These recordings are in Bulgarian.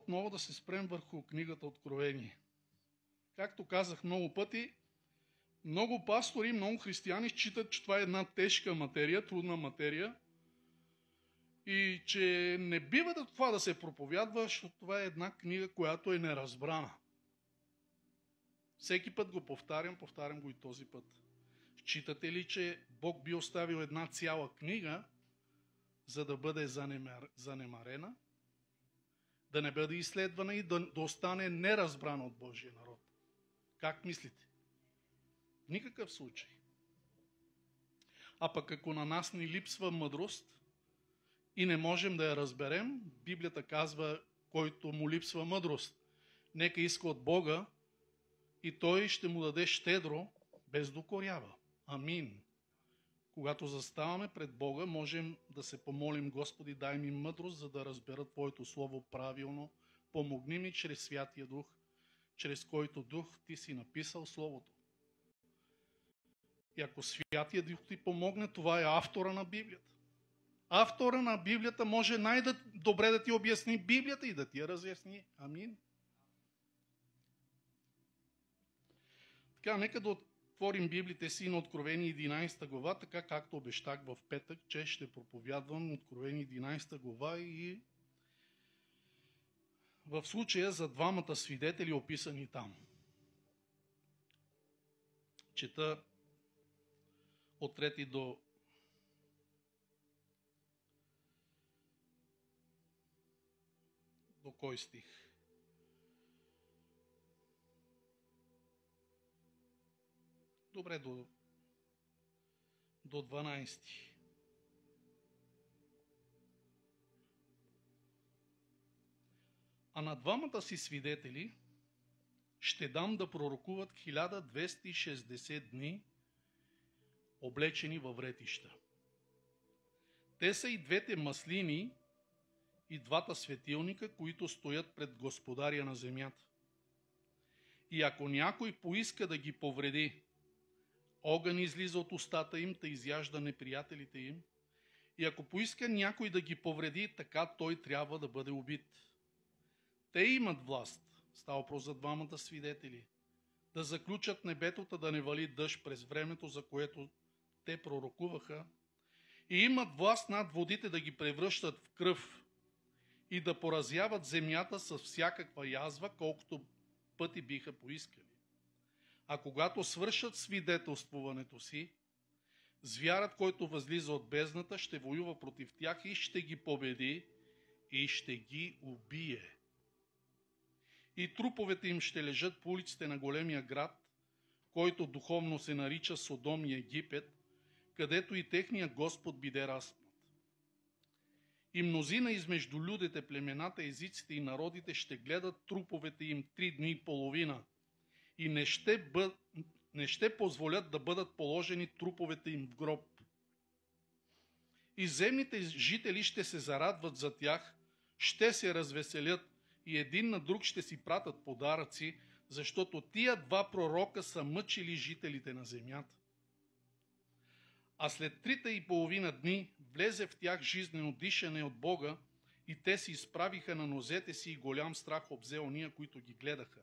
отново да се спрем върху книгата Откровение. Както казах много пъти, много пастори, много християни считат, че това е една тежка материя, трудна материя и че не бива това да се проповядва, защото това е една книга, която е неразбрана. Всеки път го повтарям го и този път. Считате ли, че Бог би оставил една цяла книга, за да бъде занемарена, да не бъде изследвана и да остане неразбрана от Божия народ? Как мислите? В никакъв случай. А пък ако на нас ни липсва мъдрост и не можем да я разберем, Библията казва, който му липсва мъдрост, нека иска от Бога и Той ще му даде щедро, без докорява. Амин. Когато заставаме пред Бога, можем да се помолим: Господи, дай ми мъдрост, за да разбера Твоето Слово правилно. Помогни ми чрез Святия Дух, чрез който Дух Ти си написал Словото. И ако Святия Дух Ти помогне, това е автора на Библията. Автора на Библията може най-добре да ти обясни Библията и да ти я разясни. Амин. Така, нека да отворим Библите си на Откровение 11 глава, така както обещах в петък, че ще проповядвам Откровение 11 глава и в случая за двамата свидетели, описани там. Чета от 3 до кой стих? Добре, до 12. А на двамата си свидетели ще дам да пророкуват 1260 дни, облечени във вретища. Те са и двете маслини, и двата светилника, които стоят пред Господаря на земята. И ако някой поиска да ги повреди, огън излиза от устата им, да изяжда неприятелите им. И ако поиска някой да ги повреди, така той трябва да бъде убит. Те имат власт, става въпрос за двамата свидетели, да заключат небето, да не вали дъжд през времето, за което те пророкуваха, и имат власт над водите да ги превръщат в кръв и да поразяват земята с всякаква язва, колкото пъти биха поискали. А когато свършат свидетелствуването си, звярат, който възлиза от бездната, ще воюва против тях и ще ги победи и ще ги убие. И труповете им ще лежат по улиците на големия град, който духовно се нарича Содом и Египет, където и техният Господ биде разпнат. И мнозина измежду людите, племената, езиците и народите ще гледат труповете им 3 дни и половина и не ще позволят да бъдат положени труповете им в гроб. И земните жители ще се зарадват за тях, ще се развеселят и един на друг ще си пратят подаръци, защото тия два пророка са мъчили жителите на земята. А след 3,5 дни влезе в тях жизнено дишане от Бога и те се изправиха на нозете си и голям страх обзе ония, които ги гледаха.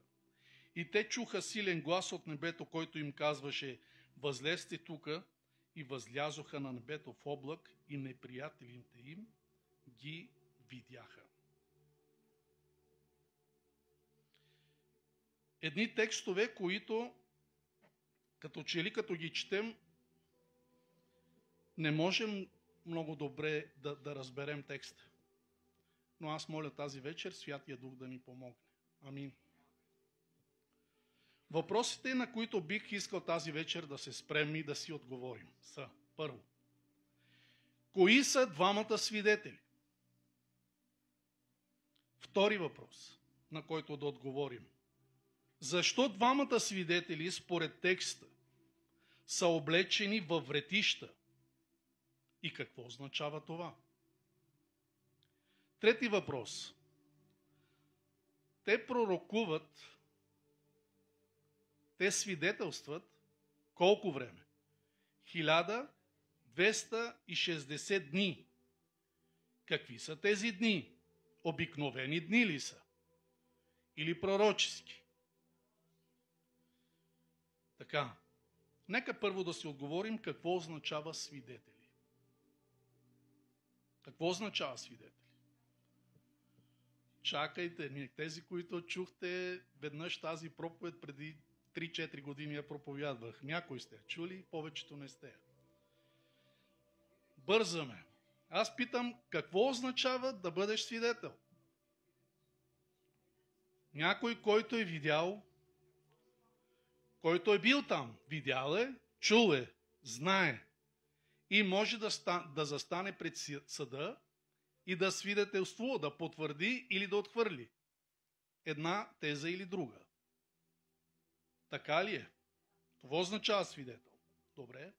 И те чуха силен глас от небето, който им казваше: възлезте тука, и възлязоха на небето в облак и неприятелите им ги видяха. Едни текстове, които като ги четем, не можем много добре да разберем текста. Но аз моля тази вечер Святия Дух да ни помогне. Амин. Въпросите, на които бих искал тази вечер да се спрем и да си отговорим, са: първо, кои са двамата свидетели? Втори въпрос, на който да отговорим: защо двамата свидетели според текста са облечени във вретища? И какво означава това? Трети въпрос. Те пророкуват, те свидетелстват колко време? 1260 дни. Какви са тези дни? Обикновени дни ли са? или пророчески. Така, нека първо да си отговорим какво означава свидетели. Какво означава свидетели? Чакайте, тези, които чухте веднъж тази проповед преди 3-4 години я проповядвах. Някой сте я чули, повечето не сте. Бързаме. Аз питам, какво означава да бъдеш свидетел? Някой, който е видял, който е бил там, видял е, чул е, знае и може да застане пред съда и да свидетелствува, да потвърди или да отхвърли една теза или друга. Така ли е? Това означава свидетел. Добре.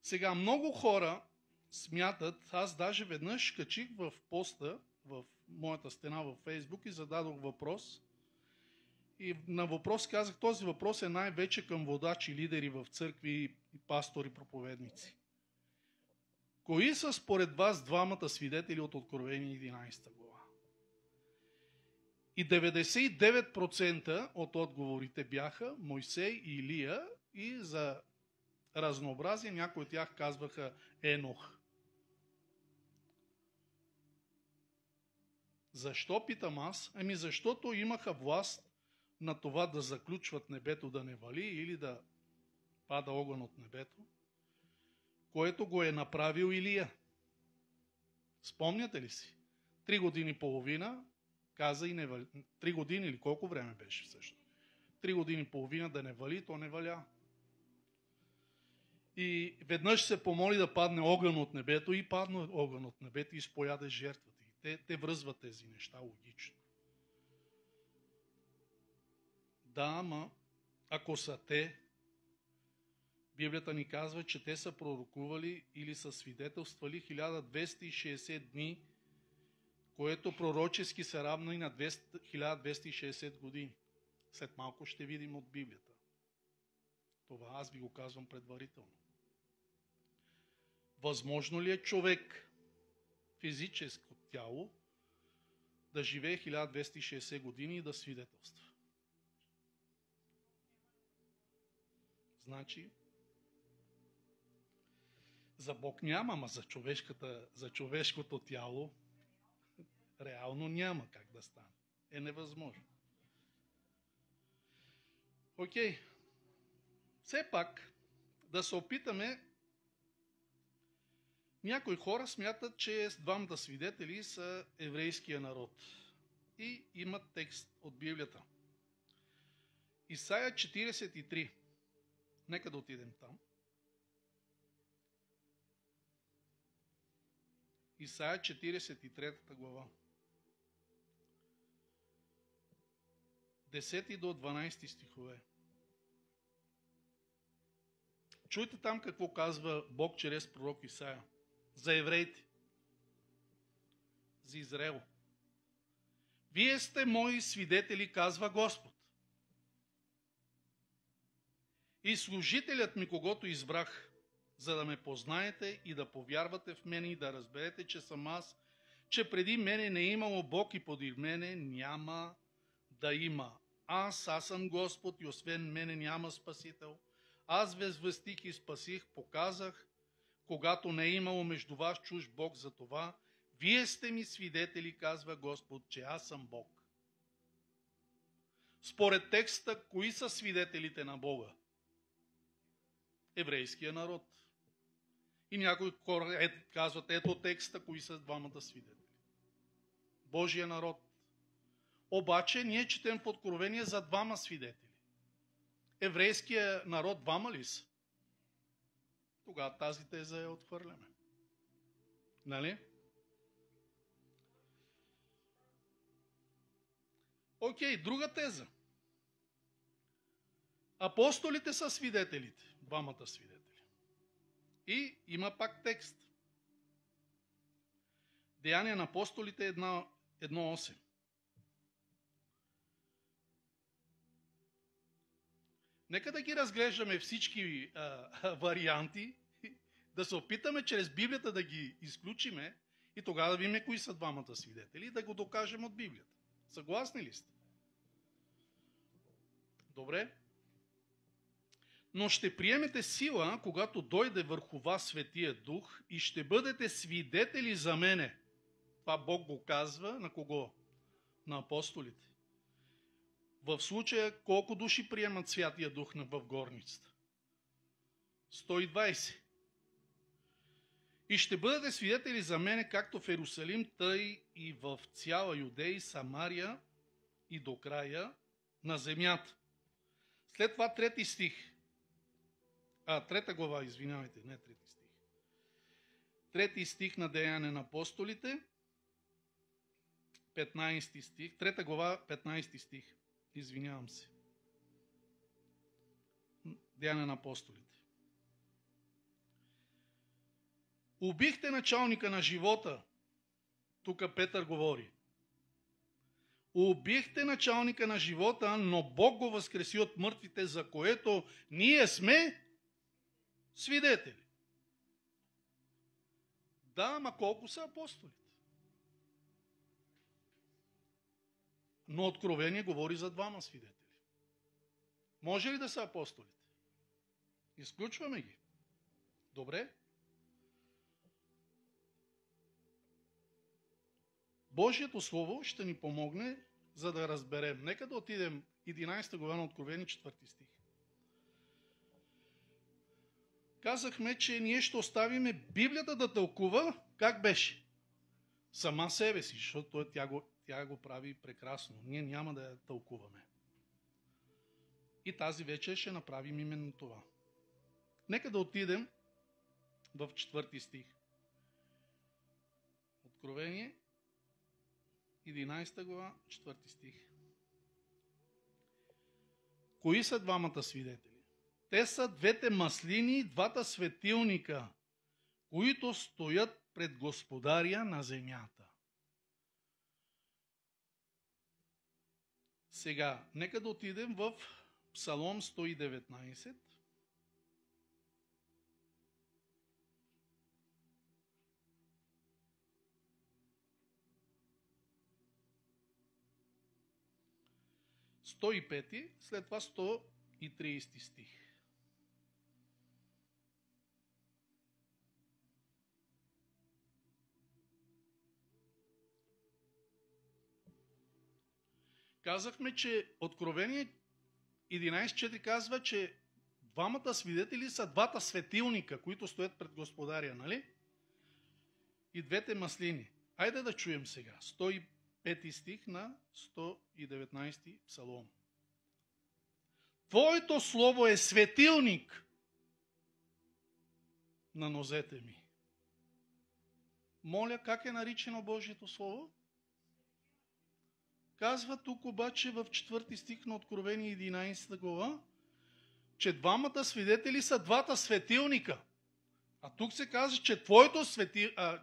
Сега много хора смятат, аз даже веднъж качих в поста, в моята стена във Фейсбук и зададох въпрос. И на въпрос казах, този въпрос е най-вече към водачи, лидери в църкви и пастори, проповедници. Кои са според вас двамата свидетели от Откровение 11 глава? И 99% от отговорите бяха Мойсей и Илия и за разнообразие някои от тях казваха Енох. Защо, питам аз? Ами защото имаха власт на това да заключват небето да не вали или да пада огън от небето, което го е направил Илия. Спомняте ли си? 3 години и половина каза и не вали. 3 години или колко време беше всъщност? 3 години и половина да не вали, то не валя. И веднъж се помоли да падне огън от небето и падна огън от небето и изпояде жертвата. Те връзват тези неща логично. Да, ама ако са те, Библията ни казва, че те са пророкували или са свидетелствали 1260 дни, което пророчески се равна и на 1260 години. След малко ще видим от Библията. Това аз ви го казвам предварително. Възможно ли е човек, физическо тяло, да живее 1260 години и да свидетелства? Значи, за Бог няма, ама за човешкото тяло реално няма как да стане. Е невъзможно. Окей. Все пак да се опитаме. Някои хора смятат, че двамата свидетели са еврейския народ. И имат текст от Библията. Исаия 43. Нека да отидем там. Исаия 43 глава. 10 до 12 стихове. Чуйте там какво казва Бог чрез пророк Исаия. За евреите. За Израел. Вие сте мои свидетели, казва Господ. И служителят ми, когото избрах, за да ме познаете и да повярвате в мене и да разберете, че съм аз, че преди мене не е имало Бог и подир мене няма да има. Аз съм Господ и освен мене няма Спасител. Аз възвестих и спасих, показах, когато не е имало между вас чужд Бог за това. Вие сте ми свидетели, казва Господ, че аз съм Бог. Според текста, кои са свидетелите на Бога? Еврейския народ. И някои хора казват, ето текста, кои са двамата свидетели. Божия народ. Обаче ние четем в Откровение за двама свидетели. Еврейския народ двама ли са? Тогава тази теза я отхвърляме. Нали? Окей, друга теза. Апостолите са свидетелите. Двамата свидетели. И има пак текст. Деяния на апостолите 1.8. Нека да ги разглеждаме всички варианти, да се опитаме чрез Библията да ги изключиме и тогава да видим кои са двамата свидетели и да го докажем от Библията. Съгласни ли сте? Добре. Но ще приемете сила, когато дойде върху вас Светия Дух и ще бъдете свидетели за мене. Това Бог го казва на кого? На апостолите. В случая колко души приемат Святия Дух в горницата? 120. И ще бъдете свидетели за мене както в Иерусалим, тъй и в цяла Юдея, Самария и до края на земята. След това трети стих. Трета глава, извинявайте, не трети стих. Трети стих на Деяния на апостолите, 15 стих, трета глава, 15 стих. Извинявам се. Деяния на апостолите. Убихте началника на живота. Тук Петър говори. Убихте началника на живота, но Бог го възкреси от мъртвите, за което ние сме свидетели. Да, ама колко са апостолите? Но Откровение говори за двама свидетели. Може ли да са апостолите? Изключваме ги. Добре. Божието Слово ще ни помогне, за да разберем. Нека да отидем 11 глава на Откровение, 4 стих. Казахме, че ние ще оставиме Библията да тълкува, как беше? Сама себе си, защото тя го прави прекрасно. Ние няма да я тълкуваме. И тази вечер ще направим именно това. Нека да отидем в 4 стих. Откровение, 11 глава, 4 стих. Кои са двамата свидетели? Те са двете маслини, двата светилника, които стоят пред Господаря на земята. Сега, нека да отидем в Псалом 119. След това 130 стих. Казахме, че Откровение 11.4 казва, че двамата свидетели са двата светилника, които стоят пред Господаря, нали? И двете маслини. Айде да чуем сега. 105 стих на 119 псалом. Твоето слово е светилник на нозете ми. Моля, как е наричано Божието Слово? Казва тук обаче в 4 стих на Откровение 11 глава, че двамата свидетели са двата светилника. А тук се казва,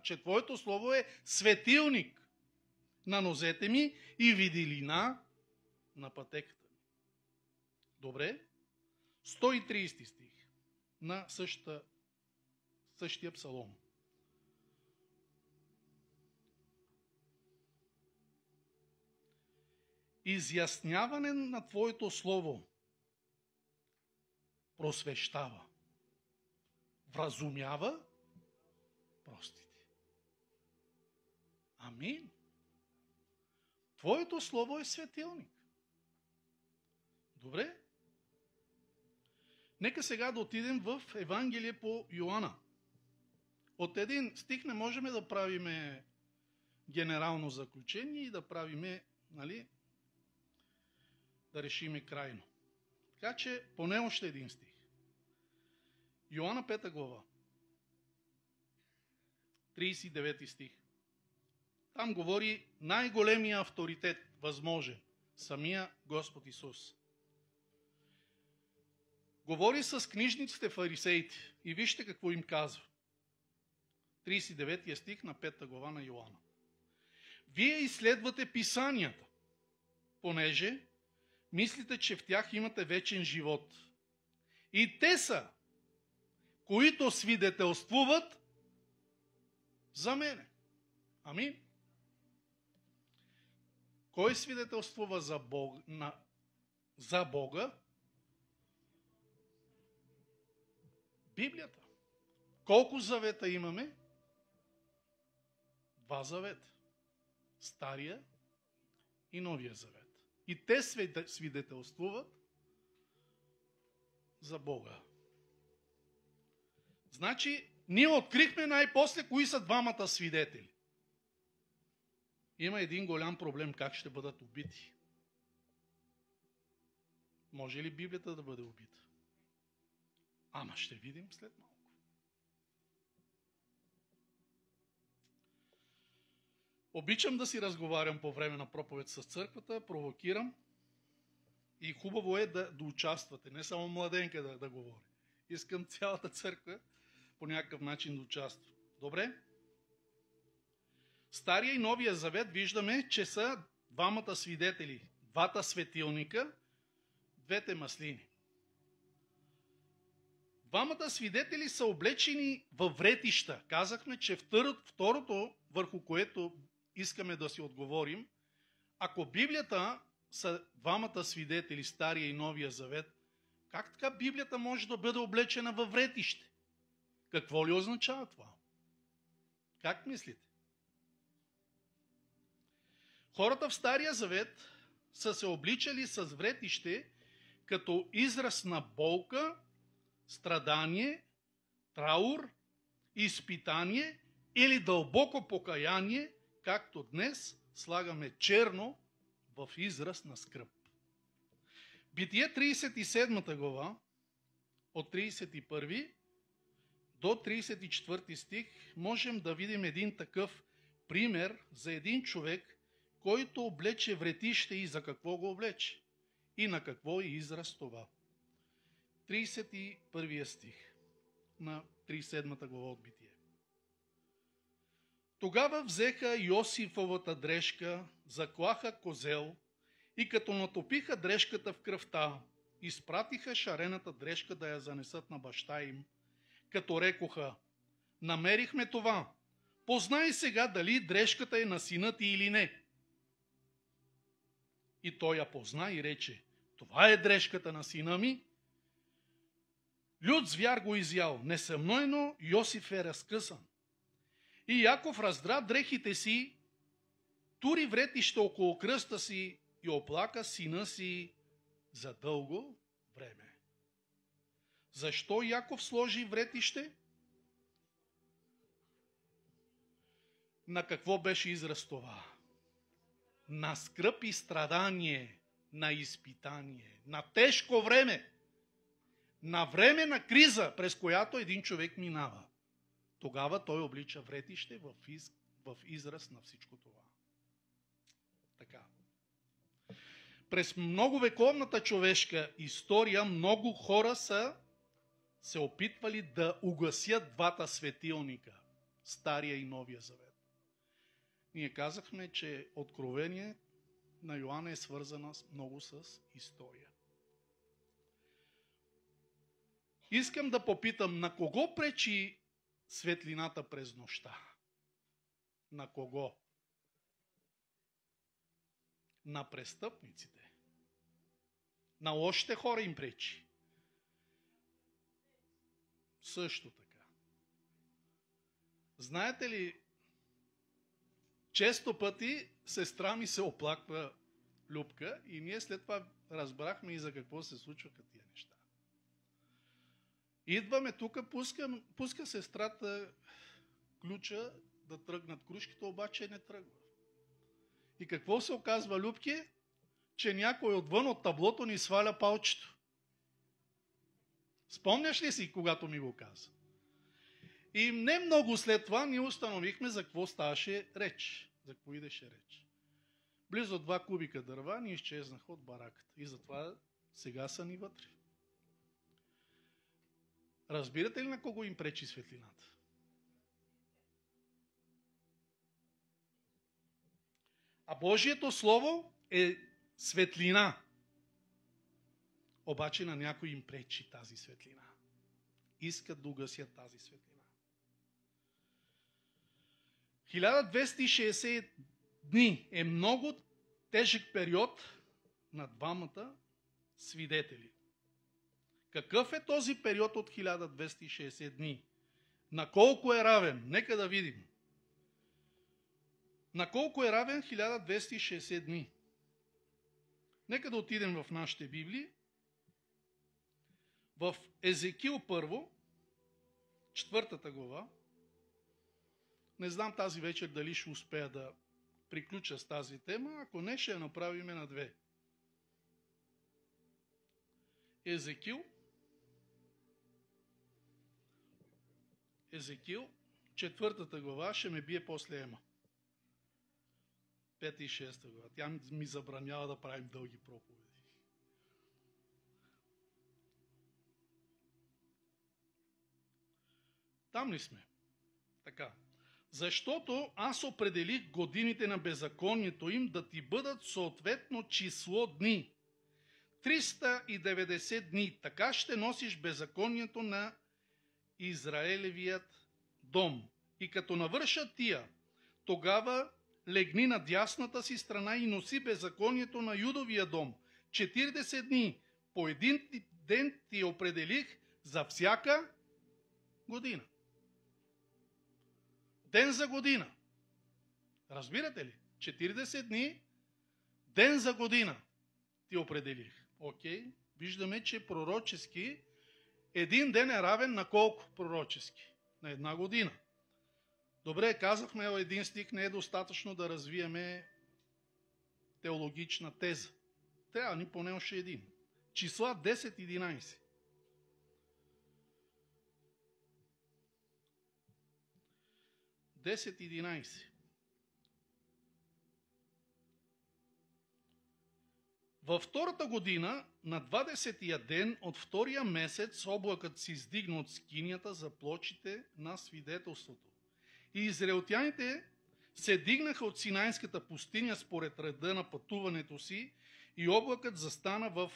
че твоето слово е светилник на нозете ми и виделина на пътеката ми. Добре? 130 стих на същия псалом. Изясняване на Твоето Слово просвещава, вразумява простите. Амин. Твоето Слово е светилник. Добре? Нека сега да отидем в Евангелие по Йоанна. От един стих не можем да правиме генерално заключение и да правиме, нали, да решиме крайно. Така че поне още един стих. Йоанна 5 глава. 39 стих. Там говори най-големия авторитет, възможен. Самия Господ Исус. Говори с книжниците фарисеите. И вижте какво им казва. 39 стих на 5 глава на Йоанна. Вие изследвате писанията, понеже мислите, че в тях имате вечен живот. И те са, които свидетелствуват за мене. Амин. Кой свидетелствува за Бога? Библията. Колко завета имаме? 2 завета. Стария и Новия завет. И те свидетелствуват за Бога. Значи, ние открихме най-после кои са двамата свидетели. Има един голям проблем, как ще бъдат убити. Може ли Библията да бъде убита? Ама ще видим след малко. Обичам да си разговарям по време на проповед с църквата, провокирам и хубаво е да участвате, не само младенка да говори. Искам цялата църква по някакъв начин да участва. Добре? Стария и Новия завет виждаме, че са двамата свидетели, 2 светилника, 2 маслини. 2 свидетели са облечени във вретища. Казахме, че второто, върху което искаме да си отговорим, ако Библията са 2 свидетели, Стария и Новия завет, как така Библията може да бъде облечена във вретище? Какво ли означава това? Как мислите? Хората в Стария завет са се обличали с вретище като израз на болка, страдание, траур, изпитание или дълбоко покаяние, както днес слагаме черно в израз на скръб. Битие 37 глава, от 31 до 34 стих, можем да видим един такъв пример за един човек, който облече вретище и за какво го облече и на какво е израз това. 31 стих на 37 глава от Битие. Тогава взеха Йосифовата дрежка, заклаха козел и като натопиха дрежката в кръвта, изпратиха шарената дрежка да я занесат на баща им, като рекоха: намерихме това, познай сега дали дрежката е на сина ти или не. И той я позна и рече: това е дрежката на сина ми. Люд звяр го изял, несъмнойно Йосиф е разкъсан. И Яков раздра дрехите си, тури вретище около кръста си и оплака сина си за дълго време. Защо Яков сложи вретище? На какво беше израз това? На скръб и страдание, на изпитание, на тежко време, на време на криза, през която един човек минава. Тогава той облича вретище в израз на всичко това. Така. През многовековната човешка история много хора са се опитвали да угасят 2 светилника, Стария и Новия завет. Ние казахме, че откровение на Йоанна е свързано много с история. Искам да попитам, на кого пречи светлината през нощта? На кого? На престъпниците. На лошите хора им пречи. Също така. Знаете ли, често пъти сестра ми се оплаква, Любка, и ние след това разбрахме и за какво се случваха тия неща. Идваме тук, пуска сестрата ключа да тръгнат крушките, обаче не тръгва. И какво се оказва, Любки? Че някой отвън от таблото ни сваля палчето. Спомняш ли си, когато ми го каза? И не много след това ние установихме за какво ставаше реч. За какво идеше реч. Близо 2 кубика дърва ни изчезнаха от бараката. И затова сега са ни вътре. Разбирате ли на кого им пречи светлината? А Божието Слово е светлина. Обаче на някой им пречи тази светлина. Искат да угасят тази светлина. 1260 дни е много тежък период на двамата свидетели. Какъв е този период от 1260 дни? На колко е равен? Нека да видим. На колко е равен 1260 дни? Нека да отидем в нашите Библии. В Езекил 1, 4 глава. Не знам тази вечер дали ще успея да приключа с тази тема. Ако не, ще я направим на 2. Езекил, 4 глава, ще ме бие после Ема. 5 и 6 глава. Тя ми забранява да правим дълги проповеди. Там ли сме? Така. Защото аз определих годините на беззаконието им да ти бъдат съответно число дни. 390 дни. Така ще носиш беззаконието на Израелевият дом. И като навършат тия, тогава легни на дясната си страна и носи беззаконието на Юдовия дом. 40 дни. По един ден ти определих за всяка година. Ден за година. Разбирате ли? 40 дни, ден за година ти определих. Окей? Виждаме, че пророчески един ден е равен на колко пророчески? На една година. Добре, казахме, един стих не е достатъчно да развиеме теологична теза. Трябва ни поне още един. Числа 10-11. 10-11. Във втората година, на 20-тия ден от втория месец, облакът се издигна от скинията за плочите на свидетелството. И израелтяните се дигнаха от Синайската пустиня според реда на пътуването си и облакът застана в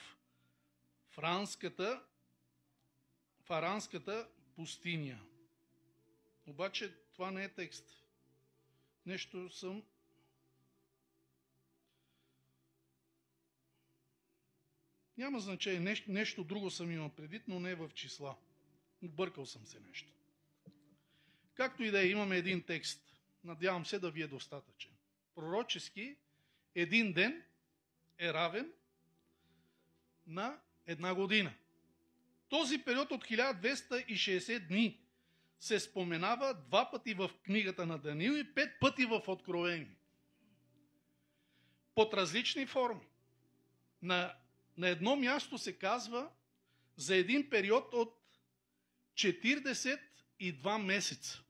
Фаранската пустиня. Обаче това не е текст. Нещо съм... Няма значение, нещо друго съм имал предвид, но не в числа. Объркал съм се нещо. Както и да е, имаме един текст. Надявам се да ви е достатъчен. Пророчески един ден е равен на една година. Този период от 1260 дни се споменава 2 пъти в книгата на Даниил и 5 пъти в Откровение. Под различни форми. На едно място се казва за един период от 42 месеца.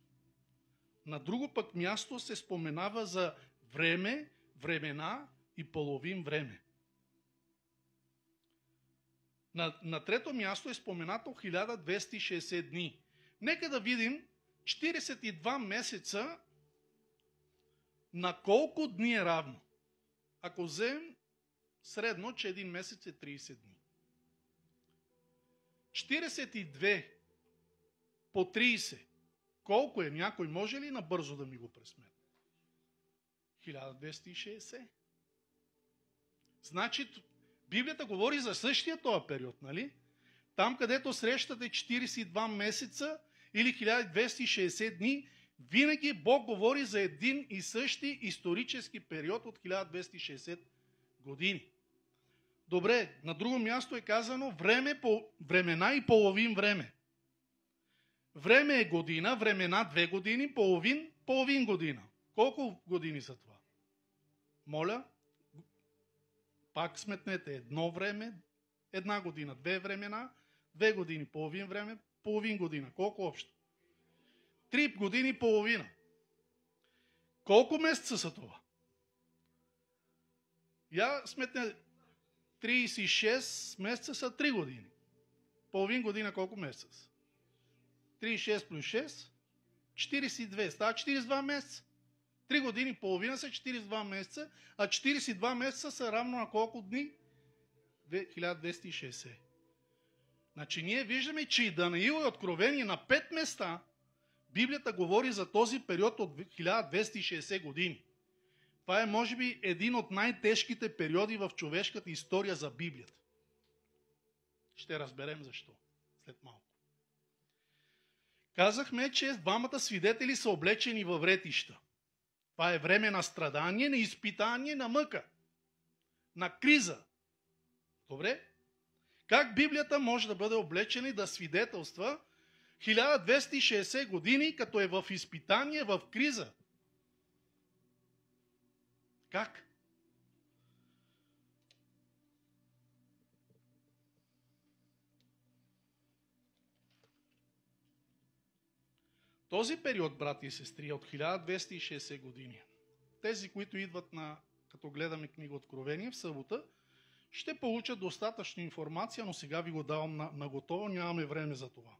На друго пък място се споменава за време, времена и половин време. На трето място е споменато 1260 дни. Нека да видим 42 месеца на колко дни е равно. Ако вземем средно, че един месец е 30 дни. 42 по 30. Колко е? Някой може ли набързо да ми го пресметне? 1260. Значи, Библията говори за същия този период, нали? Там, където срещате 42 месеца или 1260 дни, винаги Бог говори за един и същи исторически период от 1260 години. Добре, на друго място е казано времена и половин време. Време е година, времена 2 години, половин година. Колко години са това? Моля, пак сметнете, едно време, една година, 2 времена, 2 години, половин време, половин година. Колко общо? 3 години и половина. Колко месеца са това? Я сметне, 36 месеца са 3 години. Половин година колко месеца? 36 плюс 6, 42. Става 42 месеца. 3 години и половина са 42 месеца, а 42 месеца са равно на колко дни? 1260. Значи ние виждаме, че и Данаил е Откровение на 5 места. Библията говори за този период от 1260 години. Това е, може би, един от най-тежките периоди в човешката история за Библията. Ще разберем защо след малко. Казахме, че двамата свидетели са облечени във вретища. Това е време на страдание, на изпитание, на мъка, на криза. Добре? Как Библията може да бъде облечена и да свидетелства 1260 години, като е в изпитание, в криза? Как? Този период, брати и сестри, от 1260 години, тези, които идват като гледаме книга Откровение в събота, ще получат достатъчно информация, но сега ви го давам на готово, нямаме време за това.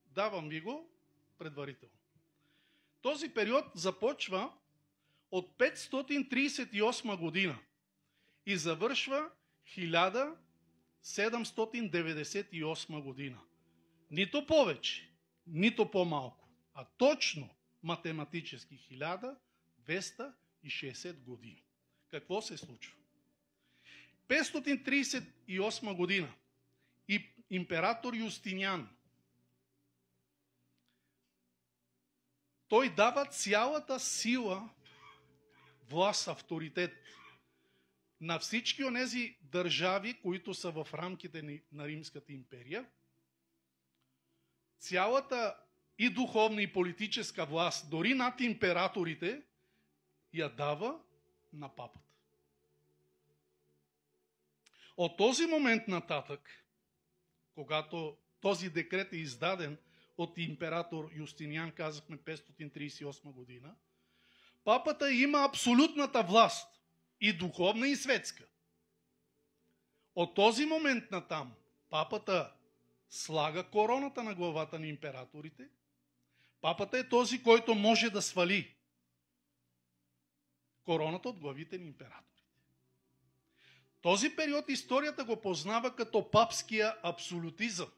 Давам ви го предварително. Този период започва от 538 година и завършва 1798 година. Нито повече, нито по-малко, а точно математически 1260 години. Какво се случва? 538 година и император Юстиниан, той дава цялата сила, власт, авторитет на всички онези държави, които са в рамките на Римската империя, цялата и духовна и политическа власт, дори над императорите, я дава на папата. От този момент нататък, когато този декрет е издаден от император Юстиниан, казахме 538 година, папата има абсолютната власт, и духовна, и светска. От този момент натам папата слага короната на главата на императорите. Папата е този, който може да свали короната от главите на императорите. Този период историята го познава като папския абсолютизъм,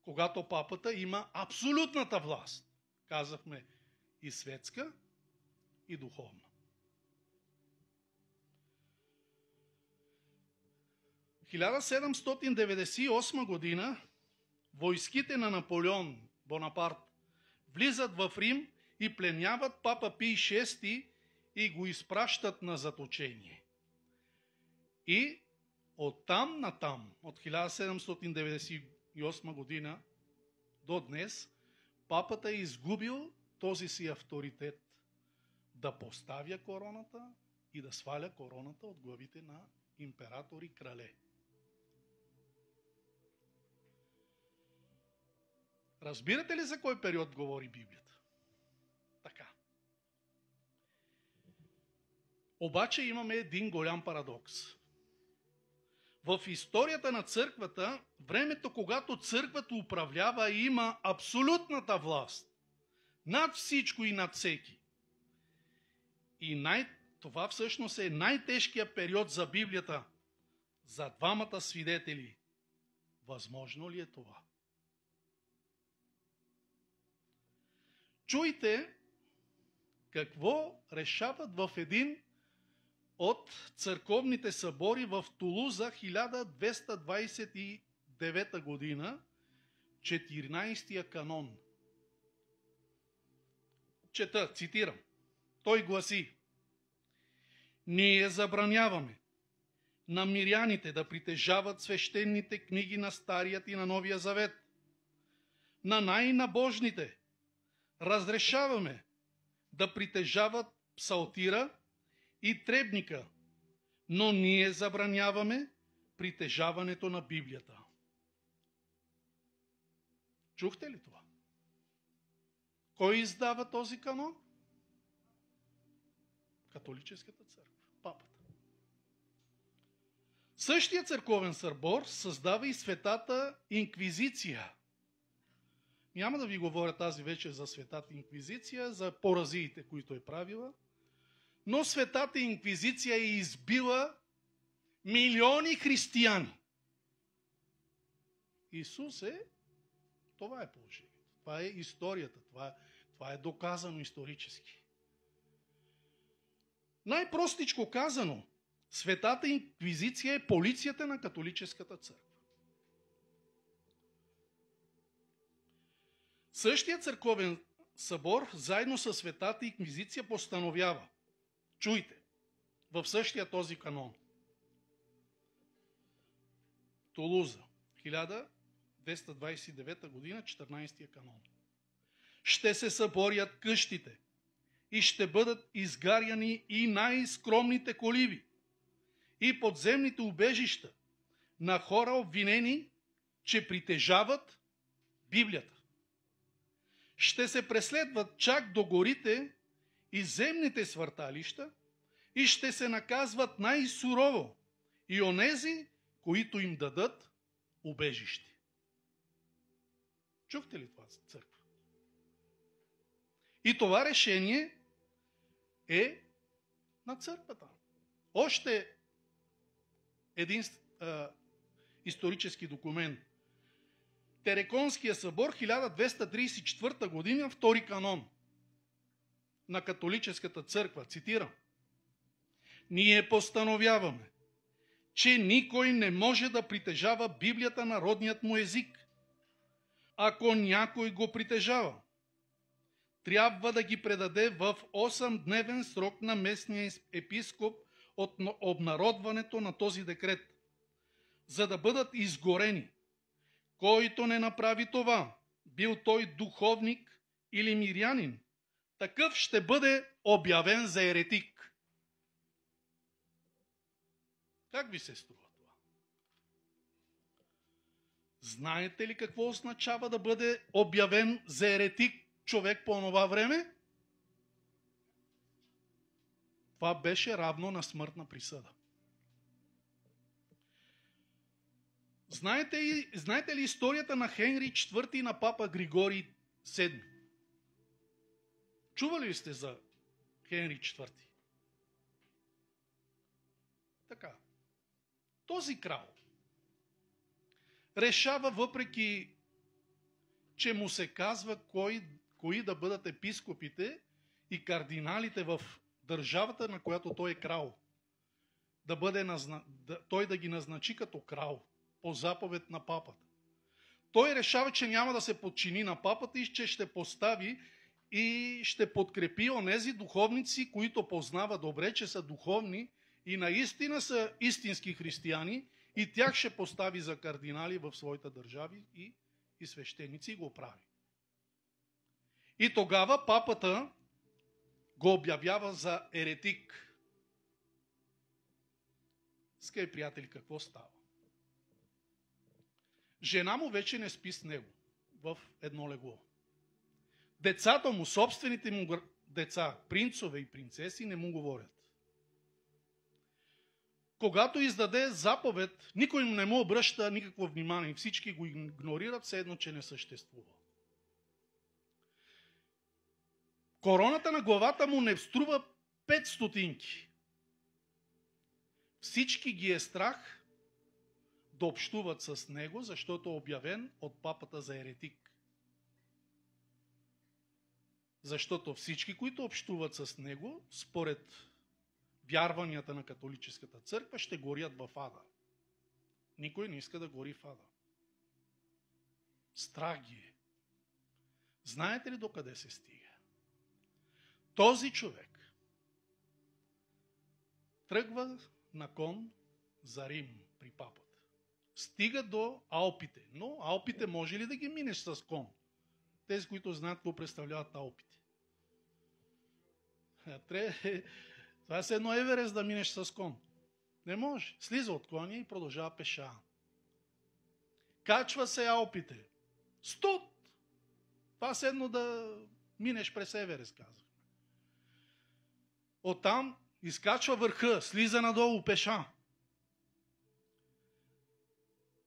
когато папата има абсолютната власт. Казахме и светска, и духовна. 1798 година войските на Наполеон Бонапарт влизат в Рим и пленяват папа Пий VI и го изпращат на заточение. И оттам натам, от 1798 година до днес, папата е изгубил този си авторитет да поставя короната и да сваля короната от главите на императори и крале. Разбирате ли за кой период говори Библията? Така. Обаче имаме един голям парадокс. В историята на църквата, времето, когато църквата управлява и има абсолютната власт над всичко и над всеки. И това всъщност е най-тежкият период за Библията, за двамата свидетели. Възможно ли е това? Чуйте какво решават в един от църковните събори в Тулуза 1229 година, 14-тия канон. Чета, цитирам. Той гласи: ние забраняваме на миряните да притежават свещените книги на Старият и на Новия Завет. На най-набожните разрешаваме да притежават псалтира и требника, но ние забраняваме притежаването на Библията. Чухте ли това? Кой издава този канон? Католическата църква, папата. Същия църковен събор създава и Светата инквизиция. Няма да ви говоря тази вечер за Светата инквизиция, за поразиите, които е правила, но Светата инквизиция е избила милиони християни. Исус това е положението. Това е историята. Това е доказано исторически. Най-простичко казано, Светата инквизиция е полицията на католическата църква. Същия църковен събор, заедно с Светата инквизиция, постановява, чуйте, в същия този канон. Тулуза, 1229 година, 14 канон. Ще се съборят къщите и ще бъдат изгаряни и най-скромните коливи и подземните убежища на хора обвинени, че притежават Библията. Ще се преследват чак до горите и земните свърталища и ще се наказват най-сурово и онези, които им дадат убежище. Чухте ли това, църква? И това решение е на църквата. Още един исторически документ. Тереконския събор, 1234 година, втори канон на католическата църква. Цитирам. Ние постановяваме, че никой не може да притежава Библията на родният му език. Ако някой го притежава, трябва да ги предаде в 8-дневен срок на местния епископ от обнародването на този декрет, за да бъдат изгорени. Който не направи това, бил той духовник или мирянин, такъв ще бъде обявен за еретик. Как ви се струва това? Знаете ли какво означава да бъде обявен за еретик човек по това време? Това беше равно на смъртна присъда. Знаете ли историята на Хенри IV и на папа Григорий VII? Чували ли сте за Хенри IV? Така. Този крал решава, въпреки че му се казва кои да бъдат епископите и кардиналите в държавата, на която той е крал, той да ги назначи като крал по заповед на папата. Той решава, че няма да се подчини на папата и че ще постави и ще подкрепи онези духовници, които познава добре, че са духовни и наистина са истински християни, и тях ще постави за кардинали в своите държави и свещеници, и го прави. И тогава папата го обявява за еретик. Скъпи приятели, какво става? Жена му вече не спи с него в едно легло. Децата му, собствените му деца, принцове и принцеси, не му говорят. Когато издаде заповед, никой не му обръща никакво внимание. Всички го игнорират, все едно, че не съществува. Короната на главата му не струва 5 стотинки. Всички ги е страх да общуват с него, защото е обявен от папата за еретик. Защото всички, които общуват с него, според вярванията на католическата църква, ще горят в ада. Никой не иска да гори в ада. Страх ги е. Знаете ли докъде се стига? Този човек тръгва на кон за Рим при папата. Стига до Алпите. Но Алпите може ли да ги минеш с кон? Тези, които знаят какво представляват Алпите. Това е едно Еверест да минеш с кон. Не може. Слиза от коня и продължава пеша. Качва се Алпите. Студ! Това е едно да минеш през Еверест, казва. Оттам изкачва върха, слиза надолу пеша.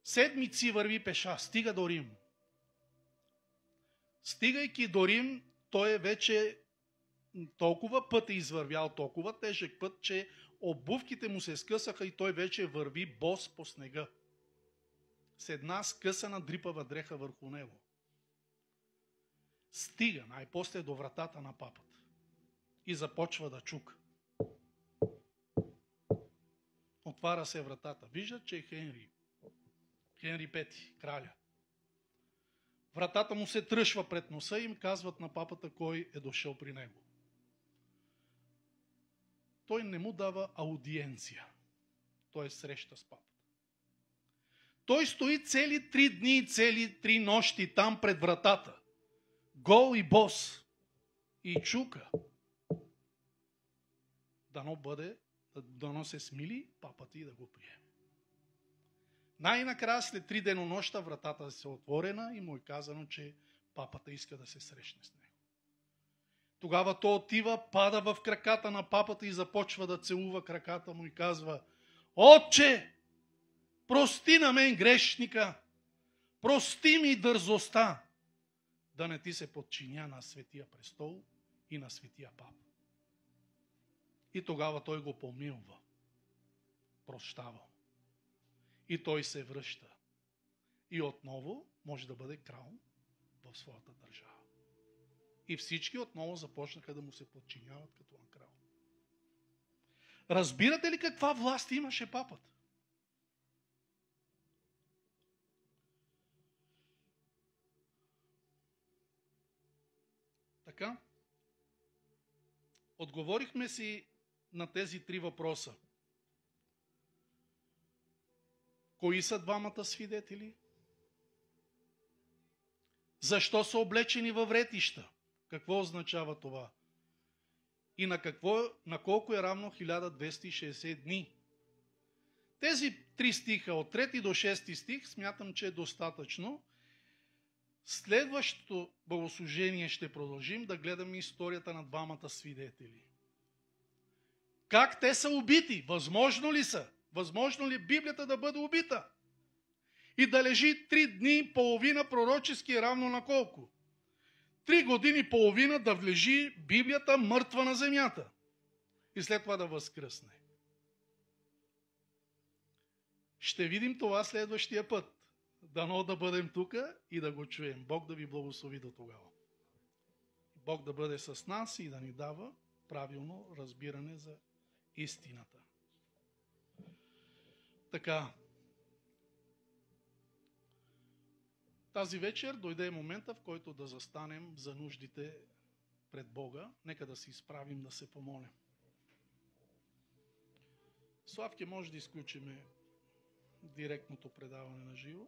Седмици върви пеша, стига до Рим. Стигайки до Рим, той е вече толкова път е извървял, толкова тежък път, че обувките му се скъсаха и той вече върви бос по снега. С една скъсана дрипава дреха върху него. Стига най-после до вратата на папата и започва да чука. Отваря се вратата. Виждат, че е Хенри Пети, краля. Вратата му се тръшва пред носа и им казват на папата кой е дошъл при него. Той не му дава аудиенция. Той среща с папата. Той стои цели 3 дни и цели 3 нощи там пред вратата. Гол и бос. И чука. Дано се смили папата и да го приеме. Най-накрая след 3 деноноща вратата се отворена и му е казано, че папата иска да се срещне с него. Тогава той отива, пада в краката на папата и започва да целува краката му и казва: Отче, прости на мен грешника, прости ми дързостта да не ти се подчиня на Светия престол и на Светия папа. И тогава той го помилва, прощава. И той се връща. И отново може да бъде крал в своята държава. И всички отново започнаха да му се подчиняват като на крал. Разбирате ли каква власт имаше папата? Така, отговорихме си на тези 3 въпроса. Кои са двамата свидетели? Защо са облечени във вретища? Какво означава това? И на колко е равно 1260 дни? Тези 3 стиха, от 3 до 6 стих, смятам, че е достатъчно. Следващото богослужение ще продължим да гледаме историята на двамата свидетели. Как те са убити? Възможно ли са? Възможно ли Библията да бъде убита? И да лежи 3 дни и половина пророчески равно на колко? 3 години и половина да влежи Библията мъртва на земята. И след това да възкръсне. Ще видим това следващия път. Дано да бъдем тук и да го чуем. Бог да ви благослови до тогава. Бог да бъде с нас и да ни дава правилно разбиране за истината. Така. Тази вечер дойде момента, в който да застанем за нуждите пред Бога. Нека да се изправим, да се помолим. Славке, може да изключиме директното предаване на живо.